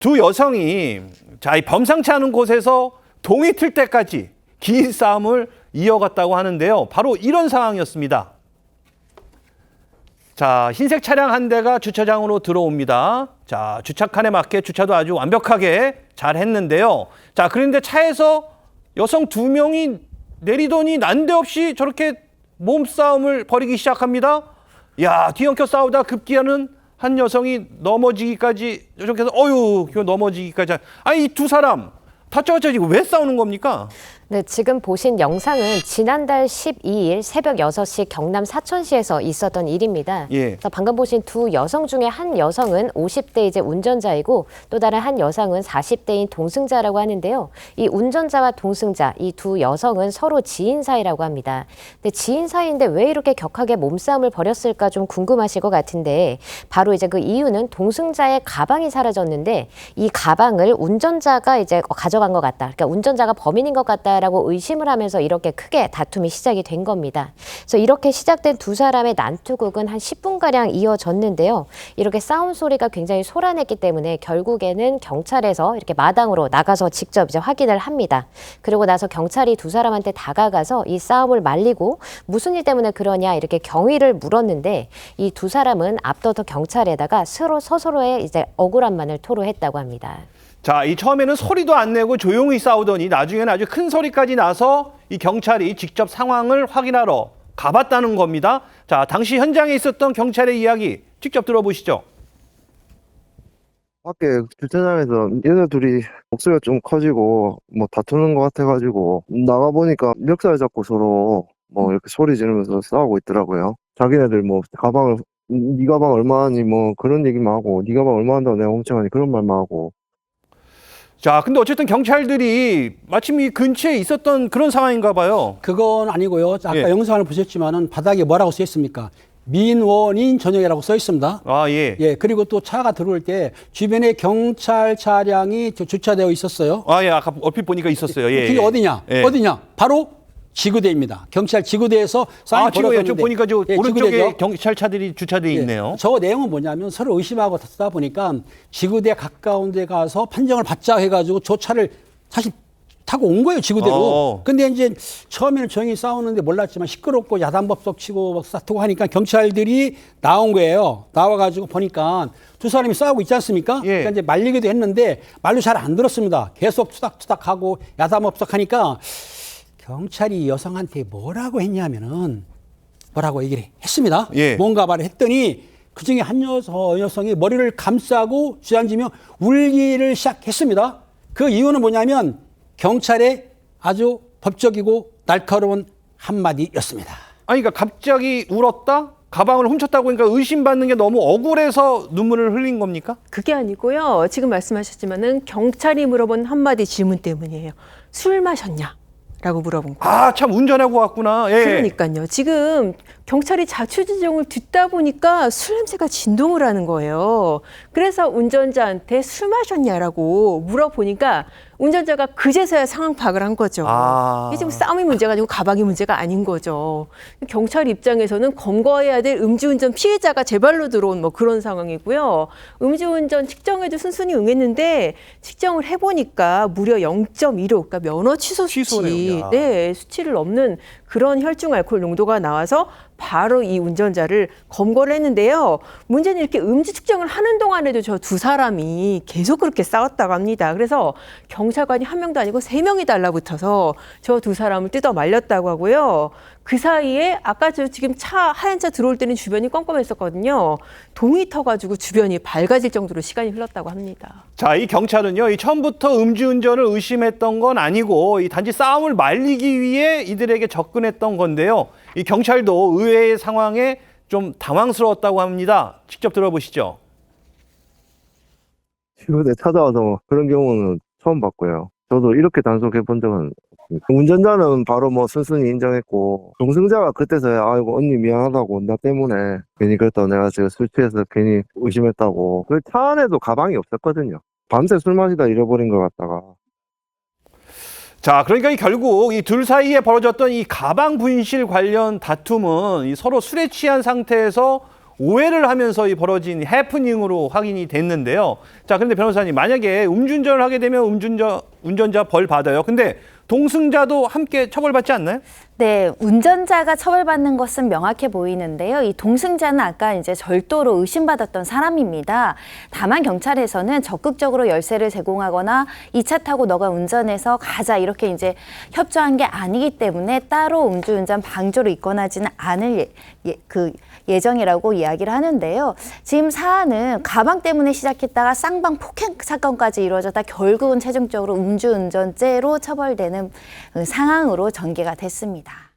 두 여성이 이 범상치 않은 곳에서 동이 틀 때까지 긴 싸움을 이어갔다고 하는데요. 바로 이런 상황이었습니다. 자, 흰색 차량 한 대가 주차장으로 들어옵니다. 자, 주차칸에 맞게 주차도 아주 완벽하게 잘 했는데요. 자, 그런데 차에서 여성 두 명이 내리더니 난데없이 저렇게 몸싸움을 벌이기 시작합니다. 야, 뒤엉켜 싸우다 급기야는 한 여성이 넘어지기까지 저렇게 해서 넘어지기까지. 아니, 이 두 사람 다짜고짜 지금 왜 싸우는 겁니까? 네, 지금 보신 영상은 지난달 12일 새벽 6시 경남 사천시에서 있었던 일입니다. 예. 그래서 방금 보신 두 여성 중에 한 여성은 50대 이제 운전자이고 또 다른 한 여성은 40대인 동승자라고 하는데요. 이 운전자와 동승자, 이 두 여성은 서로 지인 사이라고 합니다. 근데 지인 사이인데 왜 이렇게 격하게 몸싸움을 벌였을까 좀 궁금하실 것 같은데 바로 이제 그 이유는 동승자의 가방이 사라졌는데 이 가방을 운전자가 이제 가져간 것 같다. 그러니까 운전자가 범인인 것 같다. 라고 의심을 하면서 이렇게 크게 다툼이 시작이 된 겁니다. 그래서 이렇게 시작된 두 사람의 난투극은 한 10분가량 이어졌는데요. 이렇게 싸움 소리가 굉장히 소란했기 때문에 결국에는 경찰에서 이렇게 마당으로 나가서 직접 이제 확인을 합니다. 그리고 나서 경찰이 두 사람한테 다가가서 이 싸움을 말리고 무슨 일 때문에 그러냐 이렇게 경위를 물었는데 이 두 사람은 앞서서 경찰에다가 서로의 이제 억울함만을 토로했다고 합니다. 자, 이 처음에는 소리도 안 내고 조용히 싸우더니 나중에는 아주 큰 소리까지 나서 이 경찰이 직접 상황을 확인하러 가봤다는 겁니다. 자, 당시 현장에 있었던 경찰의 이야기 직접 들어보시죠. 밖에 주차장에서 얘네 둘이 목소리가 좀 커지고 뭐 다투는 것 같아가지고 나가보니까 멱살 잡고 서로 뭐 이렇게 소리 지르면서 싸우고 있더라고요. 자기네들 뭐 가방을 네 가방 얼마니 뭐 그런 얘기만 하고 네 가방 얼마 한다고 내가 훔쳐가니 그런 말만 하고. 자, 근데 어쨌든 경찰들이 마침 이 근처에 있었던 그런 상황인가 봐요. 그건 아니고요. 아까 예. 영상을 보셨지만은 바닥에 뭐라고 써 있습니까? 민원인 전용이라고 써 있습니다. 아, 예. 예, 그리고 또 차가 들어올 때 주변에 경찰 차량이 주차되어 있었어요. 아, 예. 아까 얼핏 보니까 있었어요. 예. 그게 어디냐? 예. 어디냐? 바로 지구대입니다. 경찰 지구대에서 싸움이 지금 벌어졌는데. 보니까 저 예, 오른쪽에 지구대죠. 경찰차들이 주차돼 있네요. 저 내용은 뭐냐면 서로 의심하고 다투다 보니까 지구대 가까운 데 가서 판정을 받자 해가지고 저 차를 사실 타고 온 거예요, 지구대로. 근데 이제 처음에는 조용히 싸우는데 몰랐지만 시끄럽고 야단법석 치고 막 다투고 하니까 경찰들이 나온 거예요. 나와가지고 보니까 두 사람이 싸우고 있지 않습니까? 예. 그러니까 이제 말리기도 했는데 말도 잘 안 들었습니다. 계속 투닥투닥하고 야단법석 하니까 경찰이 여성한테 뭐라고 했냐면은 뭐라고 얘기를 했습니다. 예. 뭔가 말을 했더니 그중에 한 여성이 머리를 감싸고 주저앉으며 울기를 시작했습니다. 그 이유는 뭐냐면 경찰의 아주 법적이고 날카로운 한마디였습니다. 아니, 그러니까 갑자기 울었다? 가방을 훔쳤다고 하니까 의심받는 게 너무 억울해서 눈물을 흘린 겁니까? 그게 아니고요. 지금 말씀하셨지만은 경찰이 물어본 한마디 질문 때문이에요. 술 마셨냐? 라고 물어본 거예요. 아, 참 운전하고 왔구나. 예. 그러니까요. 지금 경찰이 자초지종을 듣다 보니까 술 냄새가 진동을 하는 거예요. 그래서 운전자한테 술 마셨냐라고 물어보니까 운전자가 그제서야 상황 파악을 한 거죠. 아. 이게 지금 싸움이 문제가 아니고 가방이 문제가 아닌 거죠. 경찰 입장에서는 검거해야 될 음주운전 피해자가 제 발로 들어온 뭐 그런 상황이고요. 음주운전 측정에도 순순히 응했는데 측정을 해보니까 무려 0.15, 그러니까 면허 취소 취소네요. 야. 네, 수치를 넘는 그런 혈중 알코올 농도가 나와서 바로 이 운전자를 검거를 했는데요. 문제는 이렇게 음주 측정을 하는 동안에도 저 두 사람이 계속 그렇게 싸웠다고 합니다. 그래서 경찰관이 한 명도 아니고 세 명이 달라붙어서 저 두 사람을 뜯어 말렸다고 하고요. 그 사이에 아까 저 지금 하얀 차 들어올 때는 주변이 껌껌했었거든요. 동이 터가지고 주변이 밝아질 정도로 시간이 흘렀다고 합니다. 자, 이 경찰은요, 이 처음부터 음주운전을 의심했던 건 아니고, 이 단지 싸움을 말리기 위해 이들에게 접근했던 건데요. 이 경찰도 의외의 상황에 좀 당황스러웠다고 합니다. 직접 들어보시죠. 지구대 찾아와서 그런 경우는 처음 봤고요. 저도 이렇게 단속해 본 적은 없습니다. 운전자는 바로 뭐 순순히 인정했고 동승자가 그때서야 아이고 언니 미안하다고 나 때문에 괜히 그랬다고 내가 지금 술 취해서 괜히 의심했다고. 그 차 안에도 가방이 없었거든요. 밤새 술 마시다 잃어버린 것 같다가. 자, 그러니까 결국 이 둘 사이에 벌어졌던 이 가방 분실 관련 다툼은 이 서로 술에 취한 상태에서 오해를 하면서 이 벌어진 해프닝으로 확인이 됐는데요. 자, 그런데 변호사님, 만약에 음주운전을 하게 되면 운전자 벌 받아요. 근데 동승자도 함께 처벌받지 않나요? 네, 운전자가 처벌받는 것은 명확해 보이는데요. 이 동승자는 아까 이제 절도로 의심받았던 사람입니다. 다만 경찰에서는 적극적으로 열쇠를 제공하거나 이 차 타고 너가 운전해서 가자 이렇게 이제 협조한 게 아니기 때문에 따로 음주운전 방조를 입건하지는 않을 예정이라고 이야기를 하는데요. 지금 사안은 가방 때문에 시작했다가 쌍방 폭행 사건까지 이루어졌다 결국은 최종적으로 음주운전죄로 처벌되는 상황으로 전개가 됐습니다.